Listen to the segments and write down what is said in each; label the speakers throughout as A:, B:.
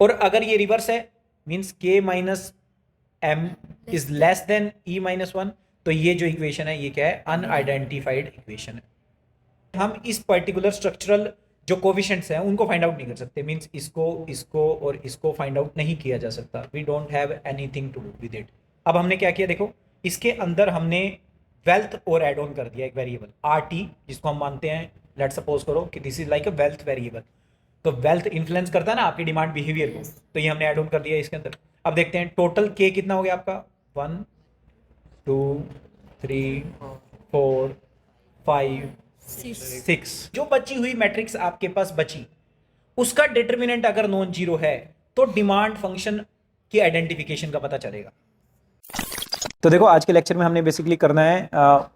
A: और अगर ये रिवर्स है means k minus m is less then e minus one, तो ये जो इक्वेशन है ये क्या है, अनआइडेंटिफाइड इक्वेशन है। हम इस पर्टिकुलर स्ट्रक्चरल जो कोविशेंट्स हैं उनको फाइंड आउट नहीं कर सकते, मींस इसको और इसको फाइंड आउट नहीं किया जा सकता, we don't have anything to do with it. अब हमने क्या किया देखो, इसके अंदर हमने वेल्थ और एड ऑन कर दिया एक वेरिएबल आर टी, जिसको हम मानते हैं, लेट सपोज करो कि this is like a wealth variable. तो वेल्थ इन्फ्लुएंस करता है ना आपकी डिमांड बिहेवियर को, तो ये हमने ऐड ऑन कर दिया इसके अंदर। अब देखते हैं टोटल के कितना हो गया आपका, 1 2 3 4 5 6। जो बची हुई मैट्रिक्स आपके पास बची, उसका डिटर्मिनेंट अगर नॉन जीरो है तो डिमांड फंक्शन की आइडेंटिफिकेशन का पता चलेगा। तो देखो आज के लेक्चर में हमने बेसिकली करना है,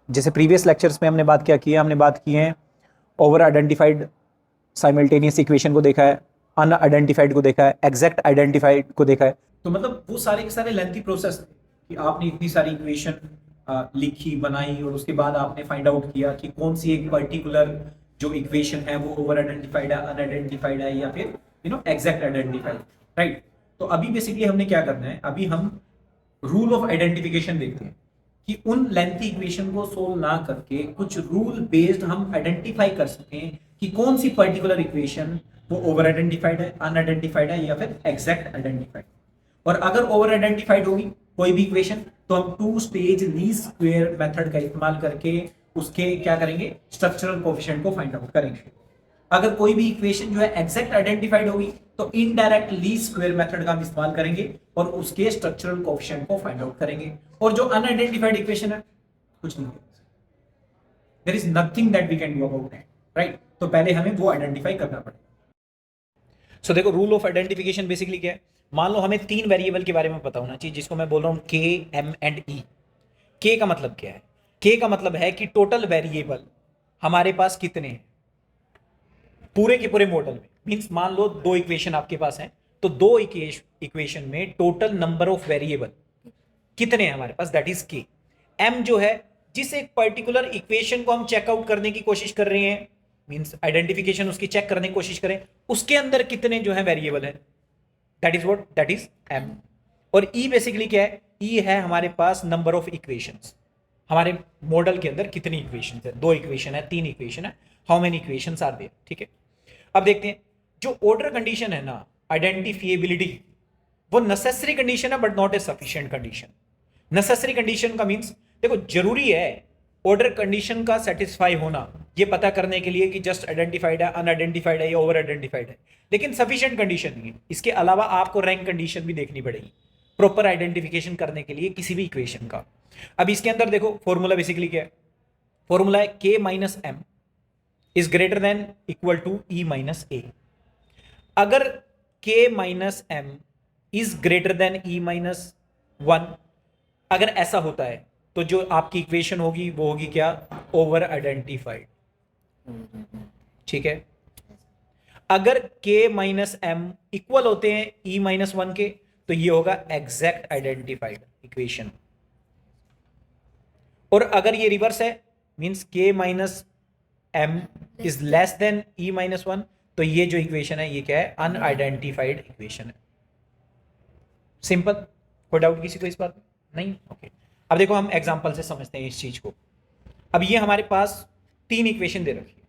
A: जैसे प्रीवियस लेक्चर्स में हमने बात क्या की है, हमने बात की है ओवर आइडेंटिफाइड साइमल्टेनियस इक्वेशन को देखा है, अनआइडेंटिफाइड को देखा है, एग्जैक्ट आइडेंटिफाइड को देखा है। तो मतलब वो सारे के सारे लेंथी प्रोसेस थे कि आपने इतनी सारी इक्वेशन लिखी बनाई और उसके बाद आपने फाइंड आउट किया कि कौन सी एक पर्टिकुलर जो इक्वेशन है वो ओवर आइडेंटिफाइड है, अनआइडेंटिफाइड है, या फिर एग्जैक्ट आइडेंटिफाइड, राइट। तो अभी बेसिकली हमने क्या करना है, अभी हम रूल ऑफ आइडेंटिफिकेशन देखते हैं कि उन लेंथी इक्वेशन को सोल्व ना करके कुछ रूल बेस्ड हम आइडेंटिफाई कर सकें कि कौन सी पर्टिकुलर इक्वेशन वो ओवर आइडेंटिफाइड है, अनआइडेंटिफाइड है, या फिर एग्जैक्ट आइडेंटिफाइड। और अगर ओवर आइडेंटिफाइड होगी कोई भी इक्वेशन, तो हम two stage least square method का इस्तेमाल करके उसके क्या करेंगे, स्ट्रक्चरल कोएफिशिएंट को फाइंड आउट करेंगे। अगर कोई भी इक्वेशन जो है एग्जैक्ट आइडेंटिफाइड होगी तो इनडायरेक्ट लीस्ट स्क्वायर मेथड का हम इस्तेमाल करेंगे और उसके स्ट्रक्चरल कोएफिशिएंट को फाइंड आउट करेंगे। और जो अनआइडेंटिफाइड इक्वेशन है कुछ नहीं, there is nothing that we can do about it, right. तो पहले हमें वो आइडेंटिफाई करना पड़ेगा। सो देखो रूल ऑफ आइडेंटिफिकेशन बेसिकली क्या है, मान लो हमें तीन वेरिएबल के बारे में पता होना चाहिए, जिसको मैं बोल रहा हूं के एम एंड ई। के का मतलब क्या है, के का मतलब है कि टोटल वेरिएबल हमारे पास कितने हैं पूरे के पूरे मॉडल में। मींस मान लो दो इक्वेशन आपके पास हैं, तो दो इक्वेशन में टोटल नंबर ऑफ वेरिएबल कितने हैं हमारे पास, दैट इज के। एम जो है जिस एक पर्टिकुलर इक्वेशन को हम चेकआउट करने की कोशिश कर रहे हैं, मींस आइडेंटिफिकेशन उसकी चेक करने की कोशिश करें, उसके अंदर कितने जो है वेरिएबल है, that is what, that is M. और ई बेसिकली क्या है, ई है हमारे पास नंबर ऑफ इक्वेशंस, हमारे मॉडल के अंदर कितनी इक्वेशन है, दो इक्वेशन है, तीन इक्वेशन है, how many equations are there, ठीक है। अब देखते हैं जो ऑर्डर कंडीशन है ना, आइडेंटिफिएबिलिटी, वो नेसेसरी कंडीशन है but not a sufficient condition. Necessary condition का मींस देखो जरूरी है ऑर्डर कंडीशन का सेटिस्फाई होना, ये पता करने के लिए कि जस्ट आइडेंटिफाइड है, अनआइडेंटिफाइड है या ओवर आइडेंटिफाइड है, लेकिन सफिशिएंट कंडीशन नहीं है। इसके अलावा आपको रैंक कंडीशन भी देखनी पड़ेगी प्रॉपर आइडेंटिफिकेशन करने के लिए किसी भी इक्वेशन का। अब इसके अंदर देखो फॉर्मूला बेसिकली क्या है, फॉर्मूला है K minus M is greater than equal to E minus A. अगर K minus M is greater than E minus one, अगर ऐसा होता है तो जो आपकी इक्वेशन होगी वो होगी क्या, ओवर आइडेंटिफाइड, ठीक है। अगर के माइनस एम इक्वल होते हैं ई माइनस वन के, तो ये होगा एग्जैक्ट आइडेंटिफाइड इक्वेशन। और अगर ये रिवर्स है means K minus M is less than E minus one, तो ये जो इक्वेशन है ये क्या है, अनआइडेंटिफाइड इक्वेशन है। सिंपल, कोई डाउट किसी को इस बात में नहीं, ओके। अब देखो हम एग्जांपल से समझते हैं इस चीज को। अब ये हमारे पास तीन इक्वेशन दे रखी है,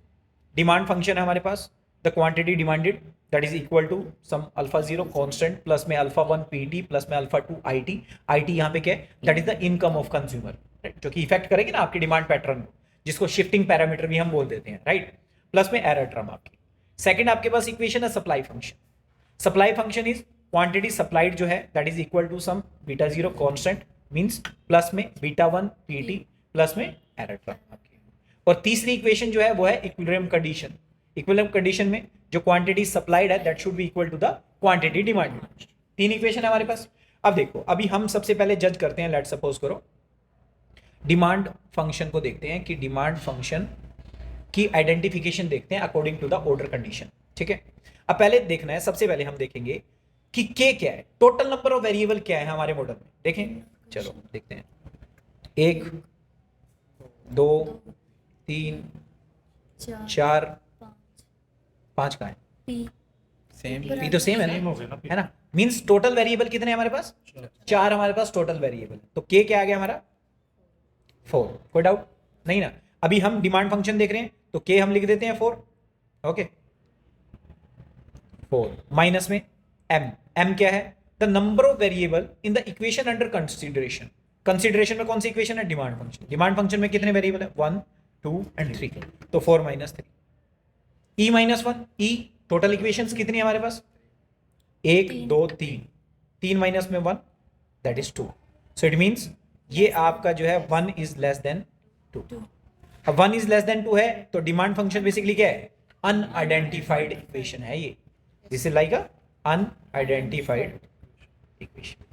A: डिमांड फंक्शन है हमारे पास, the quantity demanded that is equal to some alpha zero constant plus में अल्फा वन पीटी प्लस में अल्फा टू आईटी। आईटी यहाँ पे क्या है, that is the income of consumer, right, जो कि इफेक्ट करेगी ना आपकी डिमांड पैटर्न को, जिसको शिफ्टिंग पैरामीटर भी हम बोल देते हैं, राइट। प्लस में एरर टर्म आपकी। सेकंड आपके पास इक्वेशन है supply function. Supply function is quantity supplied जो है that is equal to some beta zero constant means plus में बीटा वन पीटी प्लस में एरर टर्म आपकी। और तीसरी इक्वेशन जो है वो है इक्विलिब्रियम कंडीशन। इक्विलिब्रियम कंडीशन में जो क्वांटिटी सप्लाइड है that should be equal to the quantity demanded. तीन इक्वेशन है हमारे पास। अब देखो अभी हम सबसे पहले जज करते हैं, लेट सपोज करो डिमांड फंक्शन को देखते हैं कि डिमांड फंक्शन की आइडेंटिफिकेशन देखते हैं according to the order condition, ठीक है। अब पहले देखना है, सबसे पहले हम देखेंगे कि के क्या है, टोटल नंबर ऑफ वेरिएबल क्या है हमारे मॉडल में, देखें, चलो देखते हैं। एक, दो, तीन, चार, पांच कहाँ है,
B: सेम
A: पी तो सेम है ना। मींस टोटल वेरिएबल कितने हैं हमारे पास? 4 हमारे पास टोटल वेरिएबल। तो के क्या आ गया हमारा? 4। कोई डाउट नहीं ना। अभी हम डिमांड फंक्शन देख रहे हैं तो के हम लिख देते हैं 4। ओके 4 माइनस में एम क्या है? The number of variable in the equation under consideration. Consideration में कौन सी इक्वेशन है? Demand function. डिमांड फंक्शन में कितने वेरिएबल है? 1 2 एंड 3। तो 4 माइनस 3 ई माइनस 1। ई टोटल इक्वेशंस कितनी है हमारे पास? 1 2 3। 3 माइनस में 1 that is 2। So it means ये आपका जो है 1 इज लेस देन 2। अब 1 इज लेस देन 2 है तो डिमांड फंक्शन बेसिकली क्या है? अनआइडेंटिफाइड इक्वेशन है ये। This is like a unidentified equation.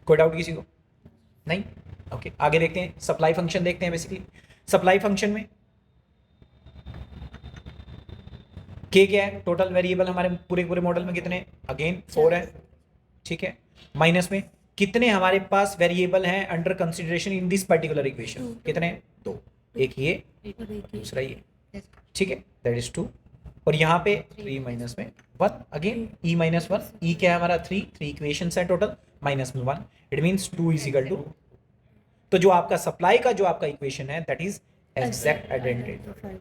A: कोई डाउट किसी को? नहीं। ओके आगे देखते हैं। सप्लाई फंक्शन देखते हैं। बेसिकली सप्लाई फंक्शन में के क्या है? टोटल वेरिएबल हमारे पूरे पूरे मॉडल में कितने? अगेन 4 है। ठीक है माइनस में कितने हमारे पास वेरिएबल हैं under consideration in this particular equation? कितने? 2। एक ये दूसरा ये। ठीक है दैट इज 2। और यहाँ पे 3 माइनस में 1 अगेन ई माइनस 1। ई क्या है हमारा? 3 इक्वेशंस है टोटल माइनस में 1। It means 2 is equal to. तो जो आपका सप्लाई का जो आपका इक्वेशन है दैट इज एग्जैक्ट आइडेंटिटी।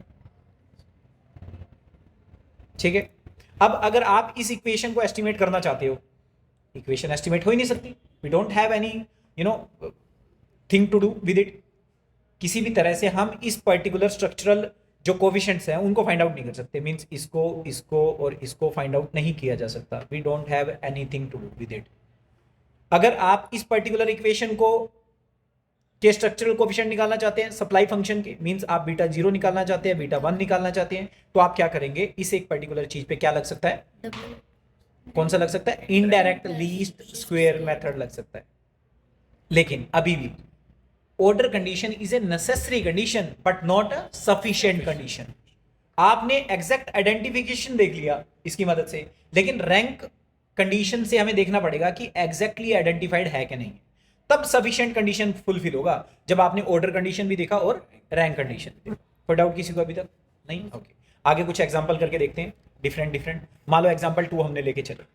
A: ठीक है अब अगर आप इस इक्वेशन को एस्टिमेट करना चाहते हो, इक्वेशन एस्टिमेट हो ही नहीं सकती। We don't have anything to do with it. किसी भी तरह से हम इस पर्टिकुलर स्ट्रक्चरल जो कोफिशिएंट्स हैं उनको फाइंड आउट नहीं कर सकते। मींस इसको और इसको फाइंड आउट नहीं किया जा सकता। We don't have anything to do with it. अगर आप इस पर्टिकुलर इक्वेशन को के स्ट्रक्चरल कोफिशिएंट निकालना चाहते हैं सप्लाई फंक्शन के, मींस आप बीटा 0 निकालना चाहते हैं, बीटा 1 निकालना चाहते हैं, तो आप क्या करेंगे? इस एक पर्टिकुलर चीज पे क्या लग सकता है? कौन सा लग सकता है? इनडायरेक्ट लीस्ट स्क्वायर मेथड लग सकता है। लेकिन अभी भी order condition is a necessary condition but not a sufficient condition. आपने एग्जैक्ट आइडेंटिफिकेशन देख लिया इसकी मदद से, लेकिन रैंक कंडीशन से हमें देखना पड़ेगा कि एग्जैक्टली आइडेंटिफाइड है कि नहीं। तब सफिशिएंट कंडीशन फुलफिल होगा जब आपने ऑर्डर कंडीशन भी देखा और रैंक कंडीशन भी देखा। कोई डाउट किसी को अभी तक? नहीं। ओके आगे कुछ एग्जांपल करके देखते हैं डिफरेंट। मान लो एग्जांपल 2 हमने लेके चले।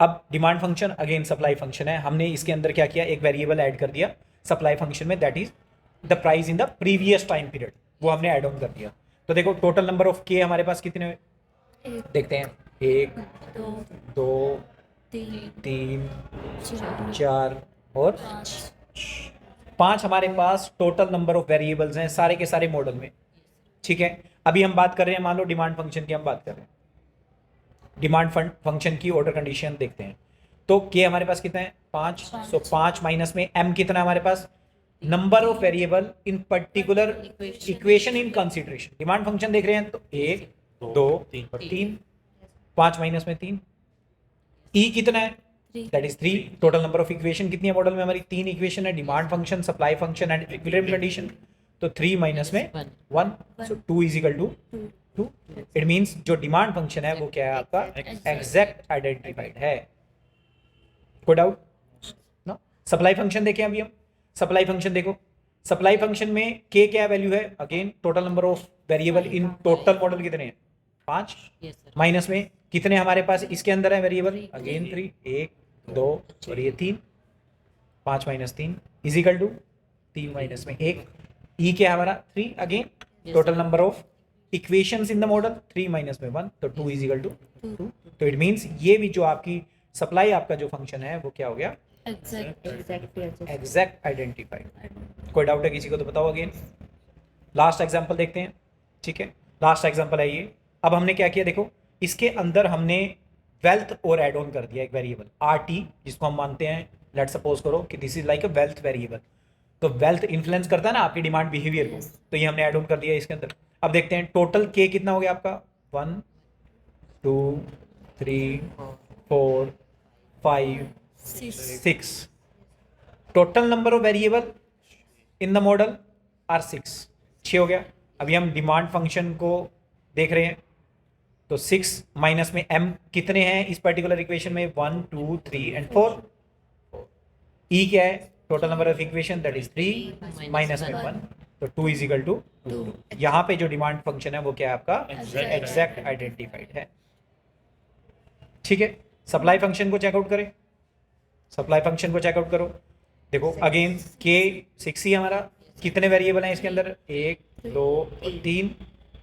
A: अब demand function again supply function है। हमने इसके अंदर क्या किया? एक वेरिएबल ऐड कर दिया सप्लाई फंक्शन में, that is the price in the previous time period. वो हमने ऐड ऑन कर दिया। तो देखो टोटल नंबर ऑफ के हमारे पास कितने हुए? देखते हैं 1 2 3 4 और 5 हमारे पास टोटल नंबर ऑफ वेरिएबल्स हैं सारे के सारे मॉडल में। ठीक है अभी हम बात कर रहे हैं मान लो डिमांड फंक्शन की हम बात कर रहे हैं। डिमांड फंक्शन की ऑर्डर कंडीशन देखते हैं। तो के हमारे पास कितना है? 5। सो 5 माइनस में एम कितना हमारे पास? Number of variable in particular equation in consideration. Demand function देख रहे हैं तो 1 2 और 3। 5 माइनस में 3। ई कितना है? That is 3। Total number of equation कितनी है मॉडल में? हमारी 3 इक्वेशन है, demand function, supply function and equilibrium condition. तो 3 माइनस में 1। So 2 is equal to 2। It means जो डिमांड फंक्शन है वो क्या है आपका? एग्जैक्ट आइडेंटिफाइड है। कोई डाउट? नो। सप्लाई फंक्शन देखें अभी हम। सप्लाई फंक्शन देखो। सप्लाई फंक्शन में के क्या वैल्यू है? Again total number of variable in total model कितने हैं? 5। माइनस में कितने हमारे पास इसके अंदर है वेरिएबल? अगेन 3। 1 2 और ये 3। 5 minus 3 is equal to 3 minus में 1। ई क्या है हमारा? 3। Again total number of equations in the model 3 minus में 1 तो 2 इज इक्वल टू 2। तो इट मींस ये भी जो आपकी सप्लाई आपका जो फंक्शन है वो क्या हो गया? Exact identified. कोई डाउट है किसी को तो बताओ अगेन। लास्ट एग्जांपल देखते हैं। ठीक है लास्ट एग्जांपल है ये। अब हमने क्या किया देखो, इसके अंदर हमने वेल्थ और एड ऑन कर दिया एक वेरिएबल आर टी, जिसको हम मानते हैं लेट सपोज करो कि this is like a wealth variable. तो वेल्थ इन्फ्लुएंस करता है ना आपकी डिमांड बिहेवियर को, तो ये हमने एड ऑन कर दिया इसके अंदर। अब देखते हैं टोटल के कितना हो गया आपका? 1 2 3 4 5 6। Total number of variable in the model are 6 हो गया। अभी हम डिमांड फंक्शन को देख रहे हैं तो 6 माइनस में m कितने हैं इस पर्टिकुलर इक्वेशन में? 1 2 3 एंड 4। ई क्या है? Total number of equation that is 3 minus में 1 तो 2 इज इक्वल टू 2। यहाँ पे जो डिमांड फंक्शन है वो क्या है आपका? एग्जैक्ट आइडेंटिफाइड है। ठीक है, सप्लाई फंक्शन को चेकआउट करें, सप्लाई फंक्शन को चेकआउट करो। देखो अगेन के 6 ही हमारा, कितने वेरिएबल हैं इसके अंदर, 1 2 3,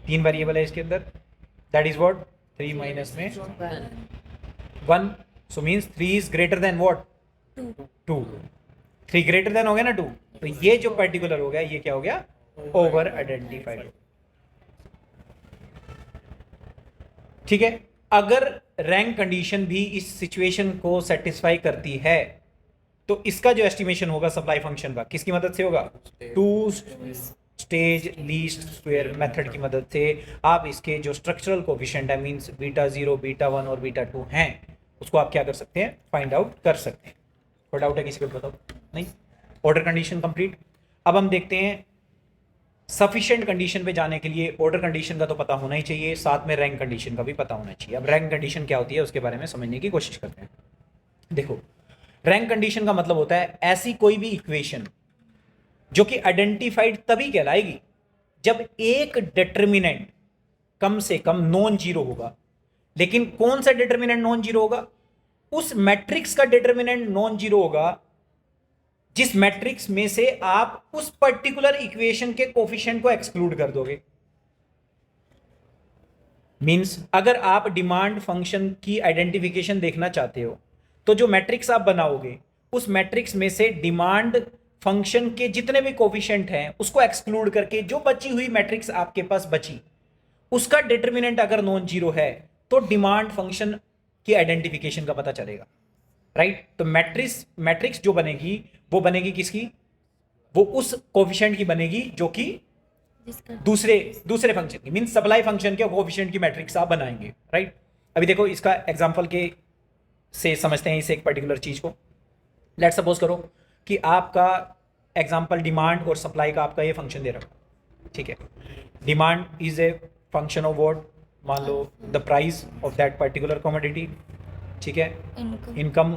A: 3 वेरिएबल है इसके अंदर, दैट इज व्हाट 3 माइनस में 1, so means 3 is greater then what 2, 3 greater than हो गया ना 2, तो ये जो पर्टिकुलर हो गया ये क्या हो गया, ओवर आइडेंटिफाइड। ठीक है, अगर रैंक कंडीशन भी इस सिचुएशन को सेटिस्फाई करती है तो इसका जो एस्टिमेशन होगा सप्लाई फंक्शन का किसकी मदद से होगा, 2 स्टेज लीस्ट स्क्वायर मेथड की मदद से आप इसके जो स्ट्रक्चरल कोफिशिएंट है मींस बीटा 0 बीटा 1 और बीटा 2 हैं उसको आप क्या कर सकते हैं, फाइंड आउट कर सकते हैं। कोई डाउट है किसी को बताओ, नहीं, ऑर्डर कंडीशन कंप्लीट। अब हम देखते हैं सफिशिएंट कंडीशन पे जाने के लिए ऑर्डर कंडीशन का तो पता होना ही चाहिए, साथ में रैंक कंडीशन का भी पता होना चाहिए। अब रैंक कंडीशन क्या होती है उसके बारे में समझने की कोशिश करते हैं। देखो रैंक कंडीशन का मतलब होता है ऐसी कोई भी इक्वेशन जो कि आइडेंटिफाइड तभी कहलाएगी जब एक डिटर्मिनेंट कम से कम नॉन जीरो होगा। लेकिन कौन सा डिटर्मिनेंट नॉन जीरो होगा, उस मैट्रिक्स का डिटर्मिनेंट नॉन जीरो होगा जिस मैट्रिक्स में से आप उस पर्टिकुलर इक्वेशन के कोफिशिएंट को एक्सक्लूड कर दोगे। मींस अगर आप डिमांड फंक्शन की आइडेंटिफिकेशन देखना चाहते हो तो जो मैट्रिक्स आप बनाओगे उस मैट्रिक्स में से डिमांड फंक्शन के जितने भी कोफिशिएंट हैं उसको एक्सक्लूड करके जो बची हुई मैट्रिक्स आपके पास बची उसका डिटर्मिनेंट अगर नॉन जीरो है तो डिमांड फंक्शन की आइडेंटिफिकेशन का पता चलेगा, राइट। तो मैट्रिक्स जो बनेगी वो बनेगी किसकी, वो उस कोफिशिएंट की बनेगी जो कि दूसरे फंक्शन की, मींस सप्लाई फंक्शन के कोफिशिएंट की मैट्रिक्स आप बनाएंगे, राइट। अभी देखो इसका एग्जांपल के से समझते हैं इस एक पर्टिकुलर चीज को। लेट सपोज करो कि आपका एग्जांपल डिमांड और सप्लाई का आपका ये फंक्शन दे रखा, ठीक है। Demand is a function of what, मान लो the price of that particular commodity, ठीक है। Income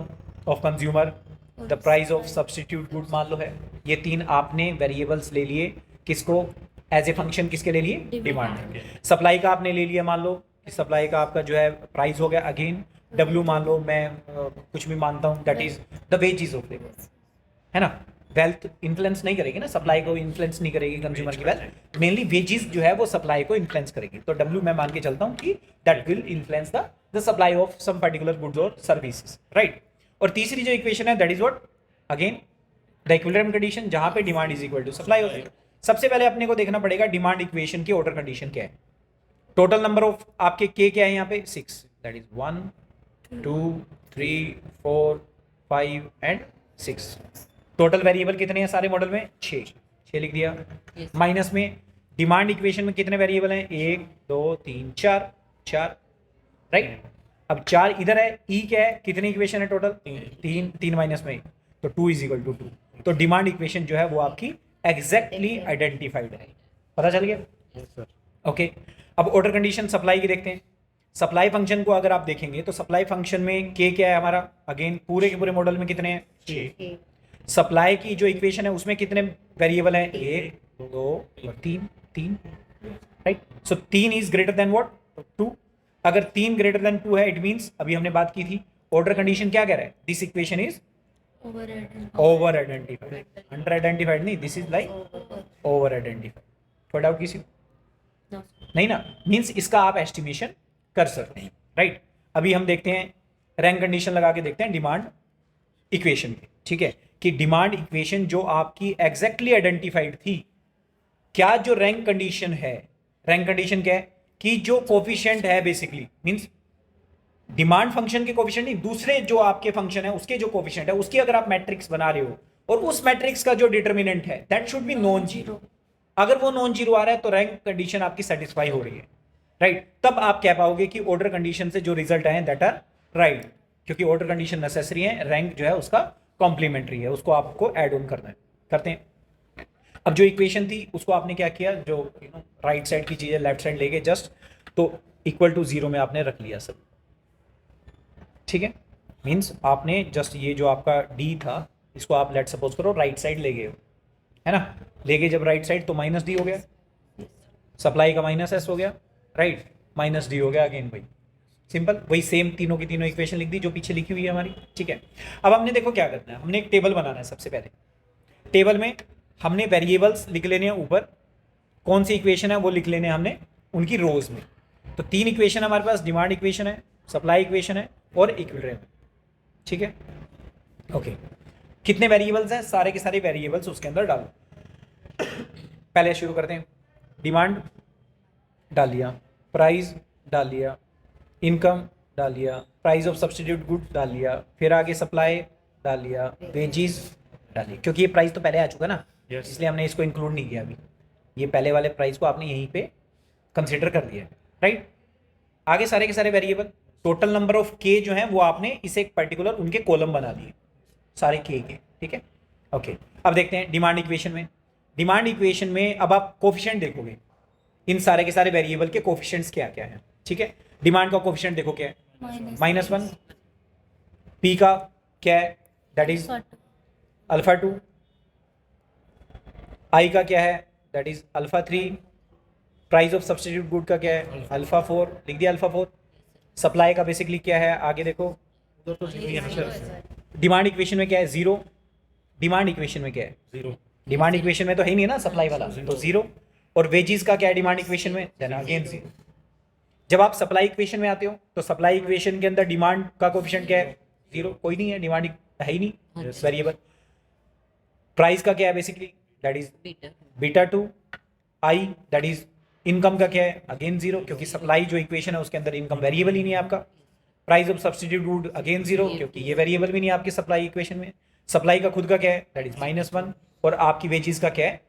A: of consumer, the price of substitute good मान लो है। ये 3 आपने वेरिएबल्स ले लिए, किसको एज ए फंक्शन, किसके ले लिए, डिमांड। सप्लाई का आपने ले लिया, मान लो सप्लाई का आपका जो है प्राइस हो गया, अगेन W मान लो, मैं कुछ भी मानता हूँ, that is the wages of labour, है ना। वेल्थ इन्फ्लुएंस नहीं करेगी ना, सप्लाई को इन्फ्लुएंस नहीं करेगी कंज्यूमर की वेल्थ, मेनली वेजेस जो है वो सप्लाई को इन्फ्लुएंस करेगी। तो W मैं मान के चलता हूँ कि that will influence the supply of some particular goods और सर्विसेज, राइट। और तीसरी जो इक्वेशन है that is what, again the equilibrium condition जहां पे demand is equal to supply होती है। सबसे पहले अपने को देखना पड़ेगा डिमांड इक्वेशन की ऑर्डर कंडीशन क्या है। टोटल नंबर ऑफ आपके के क्या है यहाँ पे 6, that is 1 2 3 4 5 and 6। Total variable कितने हैं सारे मॉडल में, 6 लिख दिया। माइनस में डिमांड इक्वेशन में कितने वेरिएबल हैं, 1 2 3 4, राइट। अब 4 इधर है, ई क्या है, कितनी इक्वेशन है टोटल, 3 माइनस में, तो 2 इज इक्वल टू 2। तो डिमांड इक्वेशन जो है वो आपकी एग्जैक्टली आइडेंटिफाइड है, पता चल गया, ओके। अब ऑर्डर कंडीशन सप्लाई की देखते हैं। सप्लाई फंक्शन को अगर आप देखेंगे तो सप्लाई फंक्शन में के क्या है हमारा, अगेन पूरे के पूरे मॉडल में कितने हैं, 6। सप्लाई की जो इक्वेशन है उसमें कितने वेरिएबल हैं, 1 2 और 3, right. So 3 is greater then what, 2। अगर 3 ग्रेटर देन 2 है इट मींस, अभी हमने बात की थी ऑर्डर कंडीशन क्या कह रहा है, this equation is over identified, under identified नहीं, this is like over identified. कोई डाउट किसी नहीं ना, मींस इसका आप एस्टिमेशन कर सकते हैं, राइट। अभी हम देखते हैं रैंक कंडीशन लगा के देखते हैं डिमांड इक्वेशन की, ठीक है, कि डिमांड इक्वेशन जो आपकी एग्जैक्टली आइडेंटिफाइड थी, क्या जो रैंक कंडीशन है, रैंक कंडीशन क्या है कि जो कोफिशिएंट है बेसिकली मींस डिमांड फंक्शन के कोफिशिएंट नहीं, दूसरे जो आपके फंक्शन है उसके जो कोफिशिएंट है उसकी अगर आप मैट्रिक्स बना रहे हो और उस मैट्रिक्स का जो डिटर्मिनेंट है that should B non zero. अगर वो नॉन जीरो आ रहा है तो रैंक कंडीशन आपकी सेटिस्फाई हो रही है, राइट। तब आप कह पाओगे कि ऑर्डर कंडीशन से जो रिजल्ट आए दैट आर राइट, क्योंकि ऑर्डर कंडीशन नेसेसरी है, रैंक जो है उसका कॉम्प्लीमेंट्री है, उसको आपको ऐड ऑन करना है, करते हैं। अब जो इक्वेशन थी उसको आपने क्या किया, जो राइट साइड की चीजें लेफ्ट साइड लेके जस्ट तो इक्वल टू 0 में आपने रख लिया सब, ठीक है। मींस आपने जस्ट ये जो आपका डी था इसको आप लेट सपोज करो राइट साइड ले गए हो, है ना। लेके जब राइट साइड तो माइनस डी हो गया, सप्लाई का माइनस एस हो गया, राइट, माइनस डी हो गया अगेन भाई, सिंपल, वही सेम तीनों की तीनों इक्वेशन लिख दी जो पीछे लिखी हुई है हमारी, ठीक है। अब हमने देखो क्या करना है, हमने एक टेबल बनाना है। सबसे पहले टेबल में हमने वेरिएबल्स लिख लेने हैं, ऊपर कौन सी इक्वेशन है वो लिख लेने हैं हमने उनकी रोज में। तो 3 इक्वेशन हमारे पास, डिमांड इक्वेशन है, सप्लाई इक्वेशन है और इक्विलिब्रियम है, ठीक है। ओके, कितने वेरिएबल्स हैं, सारे के सारे वेरिएबल्स उसके अंदर डालो। पहले शुरू करते हैं, डिमांड डाल लिया, प्राइस डाल लिया, इनकम डाल लिया, प्राइस ऑफ सब्स्टिट्यूट गुड डाल लिया, फिर आगे सप्लाई डाल लिया, वेजेस डाल लिया, क्योंकि ये प्राइस तो पहले आ चुका ना, इसलिए हमने इसको इंक्लूड नहीं किया अभी। ये पहले वाले प्राइस को आपने यहीं पे कंसिडर कर लिया, राइट। आगे सारे के सारे वेरिएबल, टोटल नंबर ऑफ के जो है वो आपने इसे एक पर्टिकुलर उनके कॉलम बना दिए, सारे के, ठीक है। ओके, अब देखते हैं डिमांड इक्वेशन में। डिमांड इक्वेशन में अब आप कोफिशिएंट देखोगे, इन सारे के सारे वेरिएबल के कोफिशिएंट्स क्या क्या है, ठीक है। डिमांड का कोफिशिएंट देखो क्या है, -1, पी का क्या है, दैट इज α2, आई का क्या है, that is α3, price of substitute good का क्या है, α4, लिख दिया α4। सप्लाई का बेसिकली क्या है, आगे देखो, डिमांड इक्वेशन में क्या है, 0, डिमांड इक्वेशन में क्या है, 0, डिमांड इक्वेशन में तो है ही नहीं ना सप्लाई वाला, तो 0। और वेजेस का क्या है डिमांड इक्वेशन में, देन अगेन 0। जब आप सप्लाई इक्वेशन में आते हो तो सप्लाई इक्वेशन के अंदर डिमांड का कोफिशिएंट क्या है, 0, कोई नहीं है, डिमांड है ही नहीं वेरिएबल। प्राइस का क्या है basically, that is β2, I that is income का क्या है, अगेन 0, क्योंकि सप्लाई जो इक्वेशन है उसके अंदर इनकम वेरिएबल ही नहीं है आपका। Price of substitute good again 0, क्योंकि ये वेरिएबल भी नहीं है आपकी सप्लाई इक्वेशन में। सप्लाई का खुद का क्या है, दैट इज -1, और आपकी वेजेस का क्या है,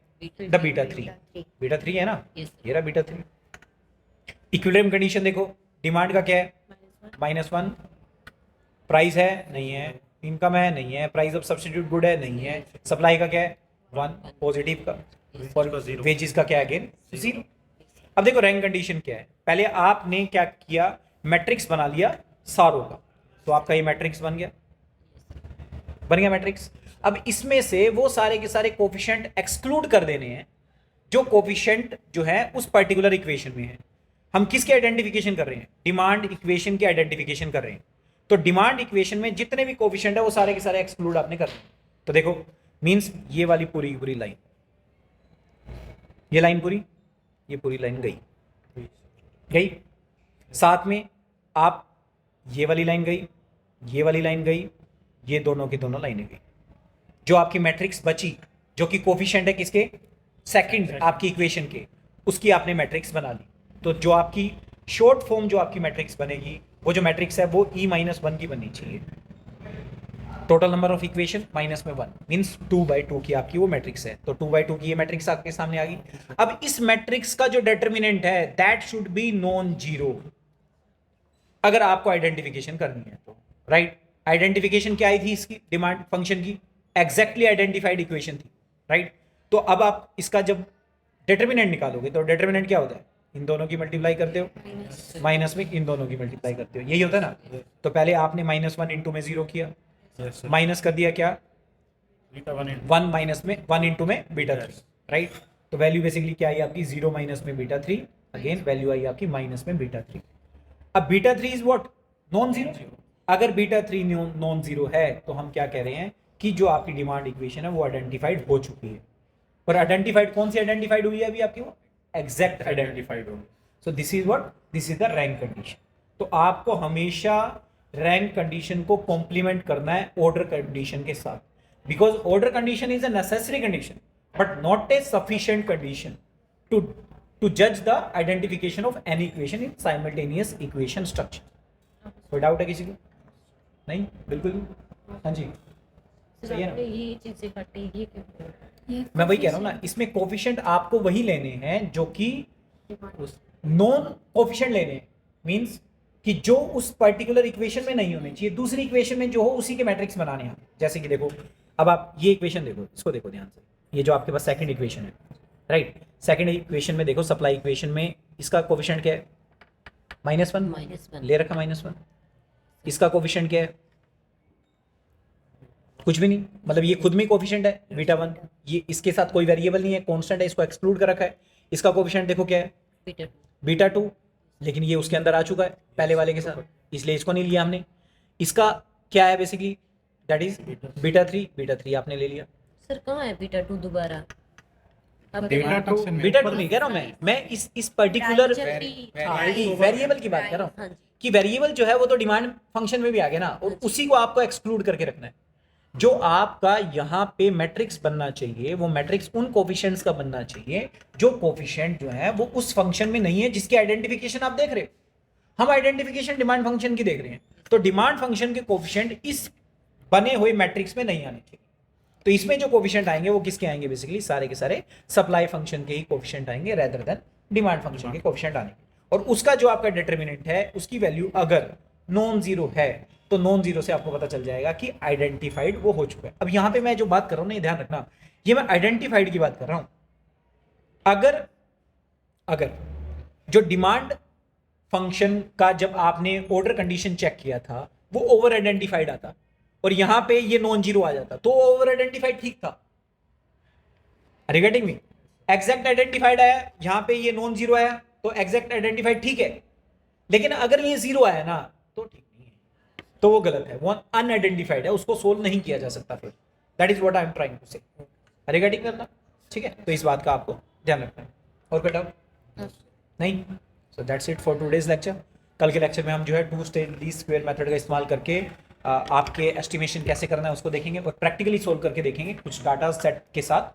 A: द β3, β3 है ना, ये रहा β3। इक्विलिब्रियम कंडीशन देखो, डिमांड का क्या है, -1, प्राइस है नहीं है, इनकम है नहीं है, प्राइस ऑफ सब्स्टिट्यूट गुड है नहीं है, सप्लाई का क्या है 1 पॉजिटिव का, और वेजेस का क्या है अगेन 0। अब देखो रैंक कंडीशन क्या है, पहले आपने क्या किया, मैट्रिक्स बना लिया सारों का, तो आपका ये मैट्रिक्स बन गया मैट्रिक्स। अब इसमें से वो सारे के सारे कोफिशिएंट एक्सक्लूड कर देने हैं जो कोफिशिएंट जो है उस पर्टिकुलर इक्वेशन में है। हम किसके आइडेंटिफिकेशन कर रहे हैं, डिमांड इक्वेशन के आइडेंटिफिकेशन कर रहे हैं। तो डिमांड इक्वेशन में जितने भी कोफिशिएंट है वो सारे के सारे एक्सक्लूड आपने कर दिए। तो देखो मींस ये वाली पूरी की पूरी लाइन, ये लाइन पूरी, ये पूरी लाइन गई, साथ में आप ये वाली लाइन गई, ये वाली लाइन गई, ये दोनों की दोनों लाइनें गई। जो आपकी मैट्रिक्स बची, जो कि कोफिशिएंट है किसके, सेकंड आपकी इक्वेशन के, उसकी आपने मैट्रिक्स बना ली। तो जो आपकी शॉर्ट फॉर्म जो आपकी मैट्रिक्स बनेगी, वो जो मैट्रिक्स है वो E-1 की बननी चाहिए। Total number of equation -1 means 2/2 की आपकी वो मैट्रिक्स है। तो 2/2 की ये मैट्रिक्स आपके सामने आ गई। अब इस मैट्रिक्स का जो डिटरमिनेंट है that should B non zero, अगर आपको आइडेंटिफिकेशन करनी है तो, राइट। आइडेंटिफिकेशन क्या आई थी इसकी, डिमांड फंक्शन की एग्जैक्टली आइडेंटिफाइड इक्वेशन थी, राइट। तो अब आप इसका जब डिटरमिनेंट निकालोगे तो डिटरमिनेंट क्या होता है, इन दोनों की मल्टीप्लाई करते हो, माइनस में इन दोनों की मल्टीप्लाई करते हो, यही होता है ना। तो पहले आपने -1 इंटू में 0 किया, माइनस कर दिया क्या, 1 माइनस में 1 इंटू में β3, राइट। तो वैल्यू बेसिकली क्या आई आपकी, 0 माइनस में β3, अगेन वैल्यू आई आपकी माइनस में β3। अब β3 इज व्हाट, नॉन जीरो। अगर β3 नॉन जीरो है तो हम क्या कह रहे हैं कि जो आपकी डिमांड इक्वेशन है वो आइडेंटिफाइड हो चुकी है। पर आइडेंटिफाइड कौन सी आइडेंटिफाइड हुई है अभी आपकी, वो एग्जैक्ट आइडेंटिफाइड होगी। So this is what, this is the rank condition. तो आपको हमेशा रैंक कंडीशन को कॉम्प्लीमेंट करना है ऑर्डर कंडीशन के साथ, because order condition is a necessary condition but not a sufficient condition to जज the identification of any equation in simultaneous equation structure. कोई डाउट है किसी को, नहीं, बिल्कुल, हाँ जी सही है ना।
B: ये चीजें कटेगी क्यों,
A: मैं वही कह रहा हूँ ना, इसमें कोफिशिएंट आपको वही लेने हैं जो कि नॉन कोफिशिएंट लेने हैं, मींस कि जो उस पर्टिकुलर इक्वेशन में नहीं होने चाहिए, दूसरी इक्वेशन में जो हो उसी के मैट्रिक्स बनाने हैं। जैसे कि देखो, अब आप ये इक्वेशन देखो, इसको देखो ध्यान से, ये जो आपके पास सेकंड इक्वेशन है, राइट। सेकंड इक्वेशन में देखो, सप्लाई इक्वेशन में इसका कोफिशिएंट क्या है, -1 ले रखा, -1। इसका कोफिशिएंट क्या है, कुछ भी नहीं, मतलब ये खुद में कोफिशिएंट है β1, ये इसके साथ कोई वेरिएबल नहीं है, कांस्टेंट है, इसको एक्सक्लूड कर रखा है। इसका कोफिशिएंट देखो क्या है, β2, लेकिन ये उसके अंदर आ चुका है पहले वाले के साथ, इसलिए इसको नहीं लिया हमने। इसका क्या है बेसिकली, दैट इज बीटा 3 आपने ले लिया।
B: सर कहाँ है बीटा 2 दोबारा? अब
C: डेटा टू
A: बीटा 2 नहीं कह रहा हूँ मैं इस पर्टिकुलर वेरिएबल की बात कर रहा हूँ
B: हाँ जी।
A: कि वेरिएबल जो है वो तो डिमांड फंक्शन में भी आ गया ना, और उसी को आपको एक्सक्लूड करके रखना है। जो आपका यहाँ पे मैट्रिक्स बनना चाहिए वो मैट्रिक्स उन कोफिशिएंट्स का बनना चाहिए जो कोफिशिएंट जो है वो उस फंक्शन में नहीं है जिसकी आइडेंटिफिकेशन आप देख रहे हो। हम आइडेंटिफिकेशन डिमांड फंक्शन की देख रहे हैं, तो डिमांड फंक्शन के कोफिशिएंट इस बने हुए मैट्रिक्स में नहीं आने चाहिए। तो इसमें जो कोफिशिएंट आएंगे वो किसके आएंगे, बेसिकली सारे के सारे सप्लाई फंक्शन के ही कोफिशिएंट आएंगे रेदर देन डिमांड फंक्शन के कोफिशिएंट आएंगे। और उसका जो आपका डिटर्मिनेंट है उसकी वैल्यू अगर नॉन जीरो है तो नॉन जीरो से आपको पता चल जाएगा कि आइडेंटिफाइड वो हो चुका है। अब यहां पे मैं जो बात कर रहा हूं ना, ये ध्यान रखना, ये मैं आइडेंटिफाइड की बात कर रहा हूं। अगर जो डिमांड फंक्शन का जब आपने ऑर्डर कंडीशन चेक किया था वो ओवर आइडेंटिफाइड आता और यहां पे ये नॉन जीरो आ जाता तो ओवर आइडेंटिफाइड ठीक था। रिगार्डिंग मी एग्जैक्ट आइडेंटिफाइड आया, यहां पे ये नॉन जीरो आया तो एग्जैक्ट आइडेंटिफाइड ठीक है, लेकिन अगर ये जीरो आया ना तो ठीक नहीं है, तो वो गलत है, वो अनआइडेंटिफाइड है, उसको सोल्व नहीं किया जा सकता फिर। That is what I am trying to say. Regarding करना ठीक है, तो इस बात का आपको ध्यान रखना है। और कोई डाउट नहीं? So that's it for today's lecture. कल के लेक्चर में हम जो है two stage least square method का इस्तेमाल करके आपके एस्टिमेशन कैसे करना है उसको देखेंगे और प्रैक्टिकली सोल्व करके देखेंगे कुछ डाटा सेट के साथ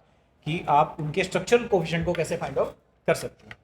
A: कि आप उनके स्ट्रक्चरल कोफिशिएंट को कैसे फाइंड आउट कर सकते हैं।